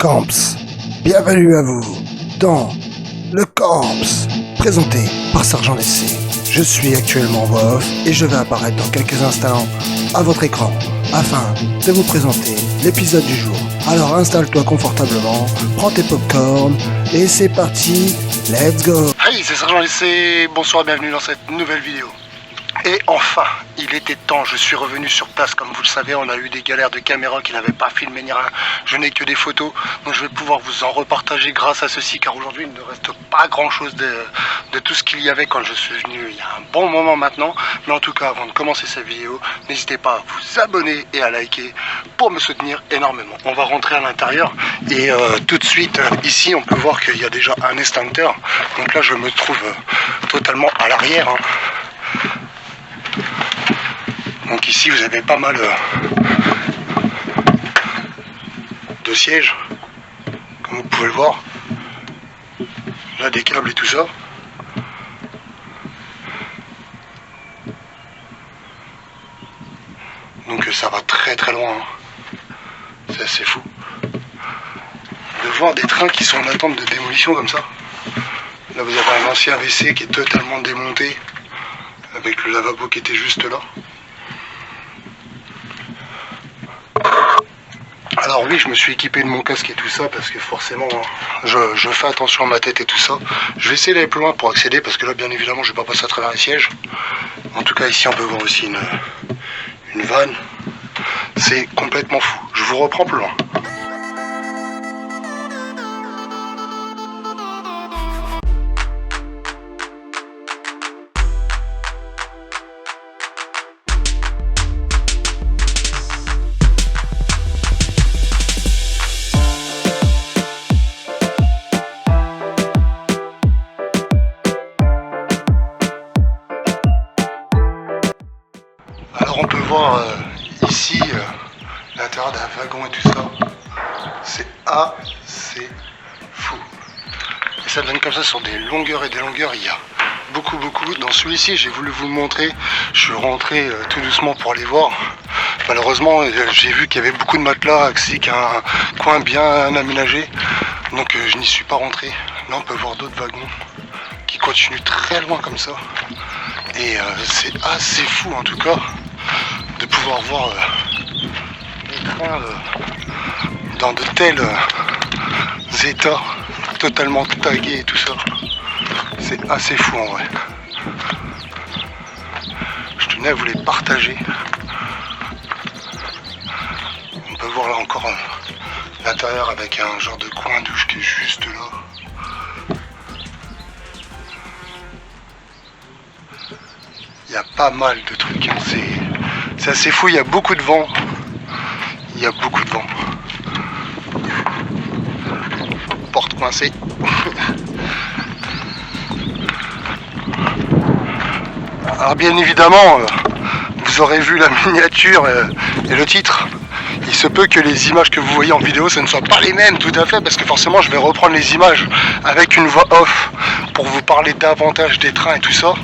Camps. Bienvenue à vous dans le Camps, présenté par Sergent Lessé. Je suis actuellement en voix off et je vais apparaître dans quelques instants à votre écran afin de vous présenter l'épisode du jour. Alors installe-toi confortablement, prends tes popcorn et c'est parti, let's go. Hey, c'est Sergent Lessé, bonsoir, bienvenue dans cette nouvelle vidéo. Et enfin, il était temps, je suis revenu sur place. Comme vous le savez, on a eu des galères de caméra qui n'avaient pas filmé ni rien. Je n'ai que des photos, donc je vais pouvoir vous en repartager grâce à ceci. Car aujourd'hui, il ne reste pas grand chose de tout ce qu'il y avait quand je suis venu il y a un bon moment maintenant. Mais en tout cas, avant de commencer cette vidéo, n'hésitez pas à vous abonner et à liker pour me soutenir énormément. On va rentrer à l'intérieur et tout de suite, ici, on peut voir qu'il y a déjà un extincteur. Donc là, je me trouve totalement à l'arrière. Donc ici vous avez pas mal de sièges, comme vous pouvez le voir. Là des câbles et tout ça. Donc ça va très très loin. C'est assez fou. De voir des trains qui sont en attente de démolition comme ça. Là vous avez un ancien WC qui est totalement démonté, avec le lavabo qui était juste là. Alors oui, je me suis équipé de mon casque et tout ça parce que forcément je fais attention à ma tête et tout ça. Je vais essayer d'aller plus loin pour accéder parce que là bien évidemment je vais pas passer à travers les sièges. En tout cas ici on peut voir aussi une vanne. C'est complètement fou. Je vous reprends plus loin. Alors on peut voir ici l'intérieur d'un wagon et tout ça. C'est assez fou. Et ça donne comme ça sur des longueurs et des longueurs. Il y a beaucoup. Dans celui-ci j'ai voulu vous le montrer. Je suis rentré tout doucement pour aller voir. Malheureusement j'ai vu qu'il y avait beaucoup de matelas ainsi qu'un coin bien aménagé. Donc je n'y suis pas rentré. Là on peut voir d'autres wagons qui continuent très loin comme ça. Et c'est assez fou en tout cas de pouvoir voir les trains dans de tels états, totalement tagués et tout ça. C'est assez fou en vrai. Je tenais à vous les partager. On peut voir là encore l'intérieur avec un genre de coin douche qui est juste là. Il y a pas mal de trucs, hein. C'est assez fou, il y a beaucoup de vent. Il y a beaucoup de vent. Porte coincée. Alors bien évidemment, vous aurez vu la miniature et le titre. Il se peut que les images que vous voyez en vidéo, ce ne soient pas les mêmes tout à fait, parce que forcément je vais reprendre les images avec une voix off pour vous parler davantage des trains et tout ça.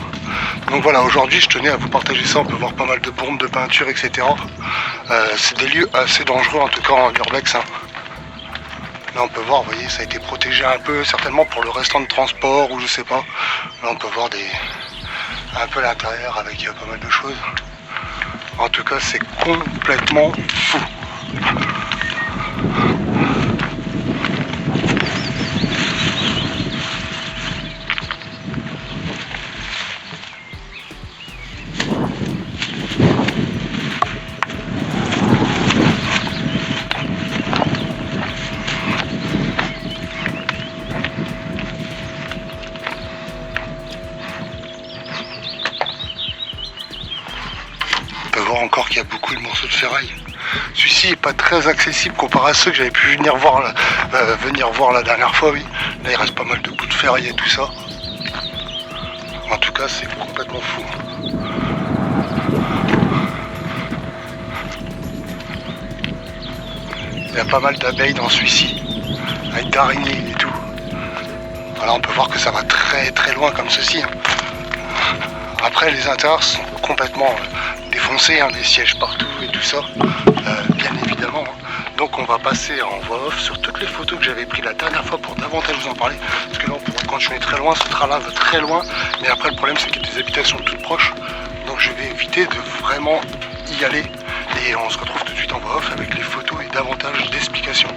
Donc voilà, aujourd'hui je tenais à vous partager ça. On peut voir pas mal de bombes de peinture, etc. C'est des lieux assez dangereux, en tout cas en urbex. Là on peut voir, vous voyez, ça a été protégé un peu, certainement pour le restant de transport ou je sais pas. Là on peut voir un peu l'intérieur avec pas mal de choses. En tout cas c'est complètement fou. Encore qu'il y a beaucoup de morceaux de ferraille. Celui-ci n'est pas très accessible comparé à ceux que j'avais pu venir voir la dernière fois. Oui. Là il reste pas mal de bouts de ferraille et tout ça. En tout cas c'est complètement fou. Il y a pas mal d'abeilles dans celui-ci, avec d'araignées et tout. Voilà, on peut voir que ça va très très loin comme ceci. Après les intérieurs sont complètement défoncés, des sièges partout et tout ça, bien évidemment. Donc on va passer en voix off sur toutes les photos que j'avais prises la dernière fois pour davantage vous en parler. Parce que là on pourra continuer très loin, ce train-là va très loin. Mais après le problème c'est qu'il y a des habitations toutes proches. Donc je vais éviter de vraiment y aller. Et on se retrouve tout de suite en voix off avec les photos et davantage d'explications.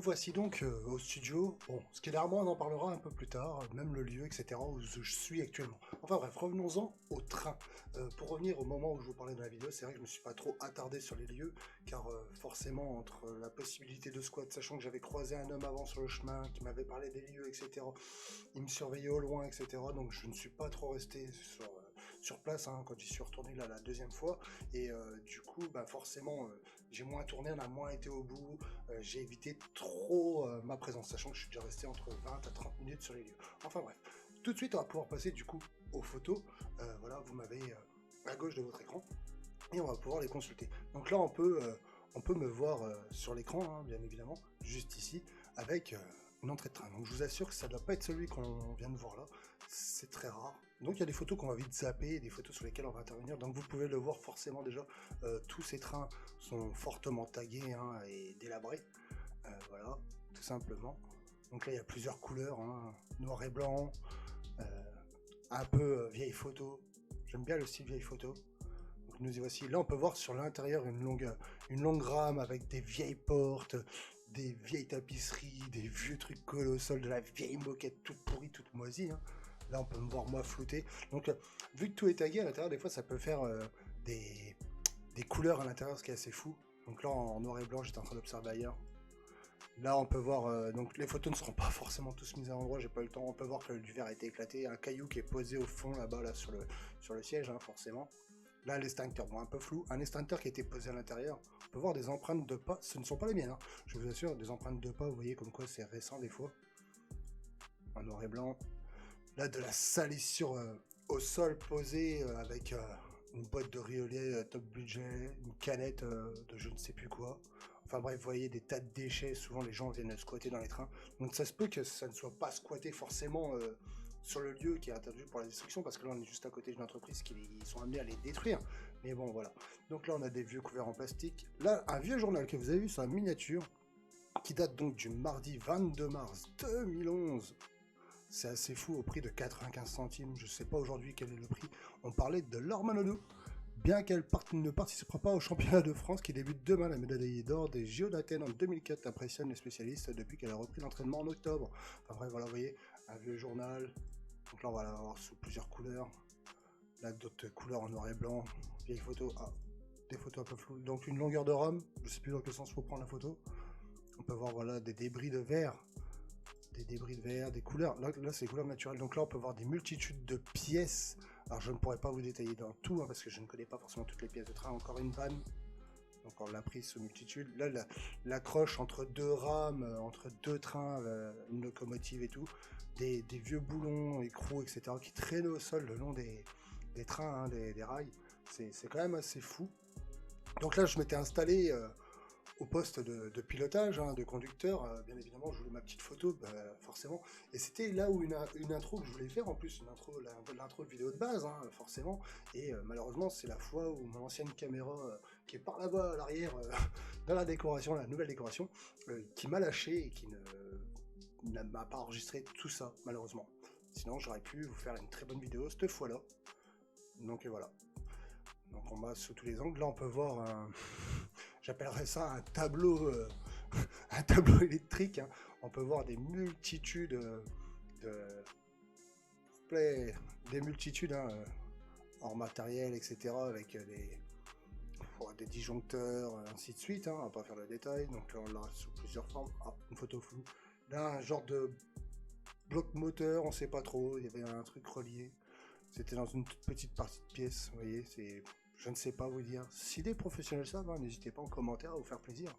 Voici donc au studio. Bon, ce qui est derrière moi, on en parlera un peu plus tard, même le lieu, etc., où je suis actuellement. Enfin bref, revenons-en au train. Pour revenir au moment où je vous parlais de la vidéo, c'est vrai que je me suis pas trop attardé sur les lieux, car forcément, entre la possibilité de squat, sachant que j'avais croisé un homme avant sur le chemin, qui m'avait parlé des lieux, etc., il me surveillait au loin, etc., donc je ne suis pas trop resté sur place hein, quand j'y suis retourné là la deuxième fois, et du coup, bah, forcément, j'ai moins tourné, on a moins été au bout, j'ai évité trop ma présence, sachant que je suis déjà resté entre 20 à 30 minutes sur les lieux. Enfin bref, tout de suite on va pouvoir passer du coup aux photos. Voilà, vous m'avez à gauche de votre écran et on va pouvoir les consulter. Donc là on peut me voir sur l'écran, hein, bien évidemment, juste ici, avec une entrée de train. Donc je vous assure que ça ne doit pas être celui qu'on vient de voir là, c'est très rare. Donc il y a des photos qu'on va vite zapper, des photos sur lesquelles on va intervenir, donc vous pouvez le voir forcément déjà, tous ces trains sont fortement tagués hein, et délabrés, voilà, tout simplement. Donc là il y a plusieurs couleurs, hein, noir et blanc, un peu vieille photo, j'aime bien le style vieille photo. Donc nous y voici, là on peut voir sur l'intérieur une longue rame avec des vieilles portes, des vieilles tapisseries, des vieux trucs collés au sol, de la vieille moquette toute pourrie, toute moisie, hein. Là, on peut me voir moi flouter. Donc, vu que tout est tagué à l'intérieur, des fois, ça peut faire des couleurs à l'intérieur, ce qui est assez fou. Donc là, en noir et blanc, j'étais en train d'observer ailleurs. Là, on peut voir, donc les photos ne seront pas forcément tous mises à l'endroit, j'ai pas eu le temps. On peut voir que du verre a été éclaté, un caillou qui est posé au fond là-bas, là, sur le siège, hein, forcément. Là, l'extincteur, bon, un peu flou. Un extincteur qui a été posé à l'intérieur. On peut voir des empreintes de pas. Ce ne sont pas les miennes, hein. Je vous assure, des empreintes de pas, vous voyez comme quoi c'est récent des fois. En noir et blanc. Là, de la salissure au sol posée avec une boîte de riolet top budget, une canette de je ne sais plus quoi. Enfin bref, vous voyez des tas de déchets. Souvent, les gens viennent squatter dans les trains. Donc ça se peut que ça ne soit pas squatté forcément sur le lieu qui est interdit pour la destruction, parce que là, on est juste à côté d'une entreprise qui sont amenés à les détruire. Mais bon, voilà. Donc là, on a des vieux couverts en plastique. Là, un vieux journal que vous avez vu sur la miniature, qui date donc du mardi 22 mars 2011. C'est assez fou, au prix de 95 centimes. Je sais pas aujourd'hui quel est le prix. On parlait de Laure Manodou. Bien qu'elle ne participera pas au championnat de France qui débute demain, la médaille d'or des JO d'Athènes en 2004 impressionne les spécialistes depuis qu'elle a repris l'entraînement en octobre. Enfin bref, voilà, vous voyez, un vieux journal. Donc là, on va l'avoir sous plusieurs couleurs. Là, d'autres couleurs en noir et blanc. Vieille photo. Ah, des photos un peu floues. Donc une longueur de rame. Je sais plus dans quel sens il faut prendre la photo. On peut voir, voilà, des débris de verre. Des couleurs, là c'est des couleurs naturelles, donc là on peut voir des multitudes de pièces. Alors je ne pourrais pas vous détailler dans tout, hein, parce que je ne connais pas forcément toutes les pièces de train. Encore une vanne, donc on l'a prise sous multitude. Là l'accroche entre deux rames, entre deux trains, une locomotive et tout, des vieux boulons, écrous, etc. qui traînent au sol le long des trains, hein, des rails. C'est quand même assez fou. Donc là je m'étais installé au poste de pilotage, hein, de conducteur, bien évidemment, je voulais ma petite photo, bah, forcément, et c'était là où une intro que je voulais faire, en plus, l'intro de vidéo de base, hein, forcément, et malheureusement, c'est la fois où mon ancienne caméra, qui est par là-bas à l'arrière, dans la décoration, la nouvelle décoration, qui m'a lâché et qui ne m'a pas enregistré tout ça, malheureusement. Sinon, j'aurais pu vous faire une très bonne vidéo cette fois-là. Donc voilà. Donc on va sous tous les angles. Là, on peut voir un... J'appellerais ça un tableau, un tableau électrique. Hein. On peut voir des multitudes des multitudes hein, hors matériel, etc. Avec des disjoncteurs, ainsi de suite. Hein. On va pas faire le détail. Donc là, on l'a sous plusieurs formes. Ah, une photo floue. Là, un genre de bloc moteur, on sait pas trop. Il y avait un truc relié. C'était dans une toute petite partie de pièce, vous voyez, c'est... Je ne sais pas vous dire. Si des professionnels savent, hein, n'hésitez pas en commentaire à vous faire plaisir.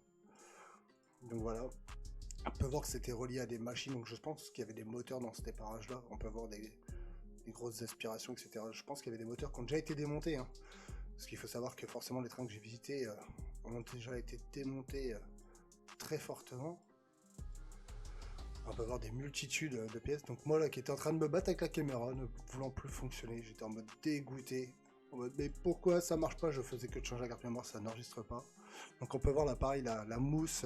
Donc voilà. On peut voir que c'était relié à des machines, donc je pense qu'il y avait des moteurs dans cet éparage-là. On peut voir des grosses aspirations, etc. Je pense qu'il y avait des moteurs qui ont déjà été démontés. Hein. Parce qu'il faut savoir que forcément les trains que j'ai visités ont déjà été démontés très fortement. On peut voir des multitudes de pièces. Donc moi là qui étais en train de me battre avec la caméra, ne voulant plus fonctionner, j'étais en mode dégoûté. En mode mais pourquoi ça marche pas? Je faisais que de changer la carte mémoire, ça n'enregistre pas. Donc on peut voir là pareil la mousse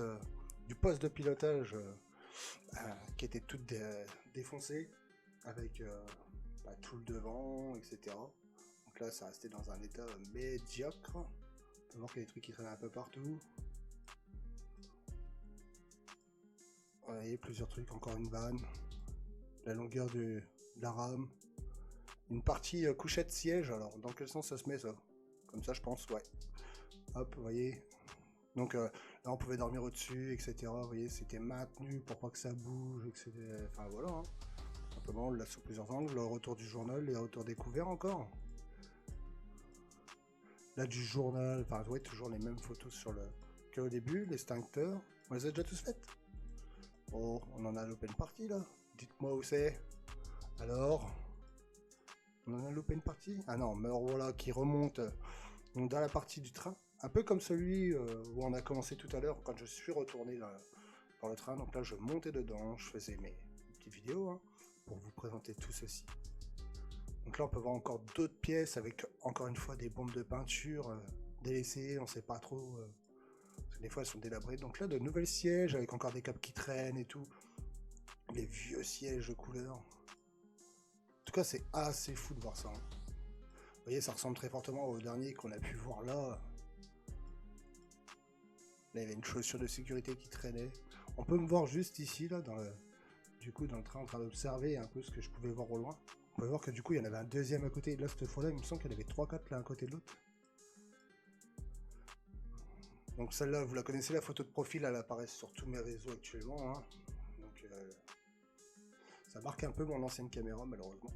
du poste de pilotage qui était toute défoncée avec tout le devant, etc. Donc là ça restait dans un état médiocre. On peut voir qu'il y a des trucs qui traînaient un peu partout. Vous voyez, plusieurs trucs, encore une vanne, la longueur de la rame, une partie couchette siège, alors dans quel sens ça se met ça? Comme ça je pense, ouais. Hop, vous voyez. Donc là on pouvait dormir au-dessus, etc. Vous voyez, c'était maintenu pour pas que ça bouge, etc. Enfin voilà, hein. Simplement on l'a sous plusieurs angles, le retour du journal, les retours découverts encore. Là du journal, enfin ouais, toujours les mêmes photos sur le qu'au début, l'extincteur. On les a déjà tous faites. Oh, on en a loupé une partie là. Dites-moi où c'est. Alors, on en a loupé une partie. Ah non, mais alors voilà, qui remonte dans la partie du train. Un peu comme celui où on a commencé tout à l'heure quand je suis retourné dans le train. Donc là, je montais dedans, je faisais mes petites vidéos hein, pour vous présenter tout ceci. Donc là, on peut voir encore d'autres pièces avec encore une fois des bombes de peinture délaissées. On sait pas trop. Parce que des fois elles sont délabrées. Donc là de nouvelles sièges avec encore des câbles qui traînent et tout. Les vieux sièges de couleur. En tout cas c'est assez fou de voir ça. Hein. Vous voyez ça ressemble très fortement au dernier qu'on a pu voir là. Là il y avait une chaussure de sécurité qui traînait. On peut me voir juste ici là dans le train en train d'observer un peu ce que je pouvais voir au loin. On peut voir que du coup il y en avait un deuxième à côté. Là cette fois là il me semble qu'il y en avait 3-4 l'un à côté de l'autre. Donc celle-là, vous la connaissez, la photo de profil, elle apparaît sur tous mes réseaux actuellement. Hein. Donc ça marque un peu mon ancienne caméra, malheureusement.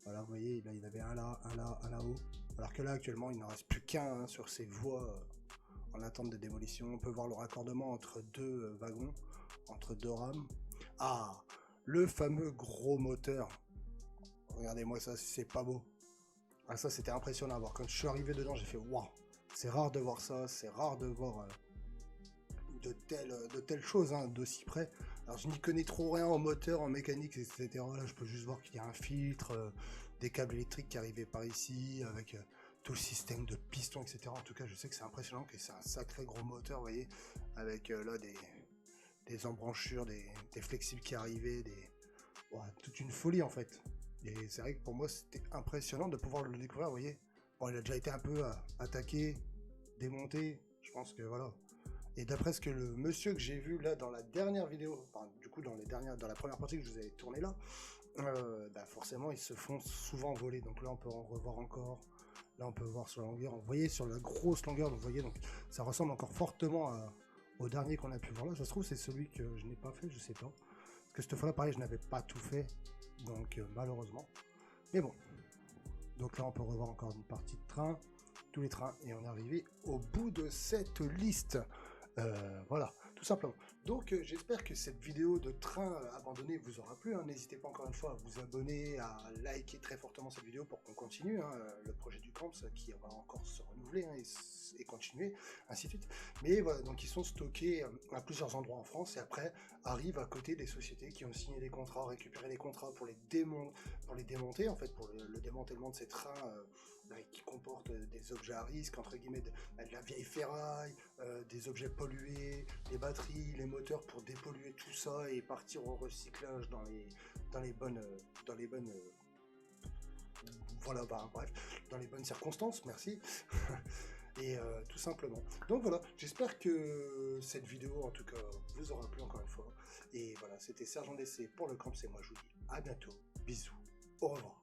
Voilà, vous voyez, là, il y en avait un là, un là-haut. Alors que là, actuellement, il n'en reste plus qu'un hein, sur ces voies en attente de démolition. On peut voir le raccordement entre deux wagons, entre deux rames. Ah, le fameux gros moteur. Regardez-moi ça, c'est pas beau. Ah, ça, c'était impressionnant à voir. Quand je suis arrivé dedans, j'ai fait waouh. C'est rare de voir ça, c'est rare de voir de telles choses, hein, d'aussi près. Alors je n'y connais trop rien en moteur, en mécanique, etc. Là je peux juste voir qu'il y a un filtre, des câbles électriques qui arrivaient par ici, avec tout le système de pistons, etc. En tout cas je sais que c'est impressionnant, que c'est un sacré gros moteur, vous voyez, avec là des embranchure, des flexibles qui arrivaient, toute une folie en fait. Et c'est vrai que pour moi c'était impressionnant de pouvoir le découvrir, vous voyez. Bon, il a déjà été un peu attaqué, démonté, je pense que voilà. Et d'après ce que le monsieur que j'ai vu là dans la dernière vidéo, enfin du coup dans la première partie que je vous avais tourné là, forcément ils se font souvent voler. Donc là on peut en revoir encore. Là on peut voir sur la longueur. Vous voyez sur la grosse longueur, vous voyez donc ça ressemble encore fortement au dernier qu'on a pu voir là. Ça se trouve c'est celui que je n'ai pas fait, je sais pas. Parce que cette fois-là pareil je n'avais pas tout fait, donc malheureusement. Mais bon. Donc là on peut revoir encore une partie de train, tous les trains, et on est arrivé au bout de cette liste. Voilà, tout simplement. Donc j'espère que cette vidéo de train abandonné vous aura plu. Hein. N'hésitez pas encore une fois à vous abonner, à liker très fortement cette vidéo pour qu'on continue. Hein, le projet du camps qui va encore se renouveler hein, et continuer, ainsi de suite. Mais voilà, donc ils sont stockés à plusieurs endroits en France et après arrivent à côté des sociétés qui ont signé des contrats, récupéré des contrats pour les démonter en fait, pour le démantèlement de ces trains qui comportent des objets à risque, entre guillemets, de la vieille ferraille, des objets polluer les batteries, les moteurs pour dépolluer tout ça et partir au recyclage dans les bonnes voilà, bref, dans les bonnes circonstances, merci. Et tout simplement. Donc voilà, j'espère que cette vidéo en tout cas vous aura plu encore une fois. Et voilà, c'était Sergent DC pour le camp, c'est moi, je vous dis à bientôt, bisous, au revoir.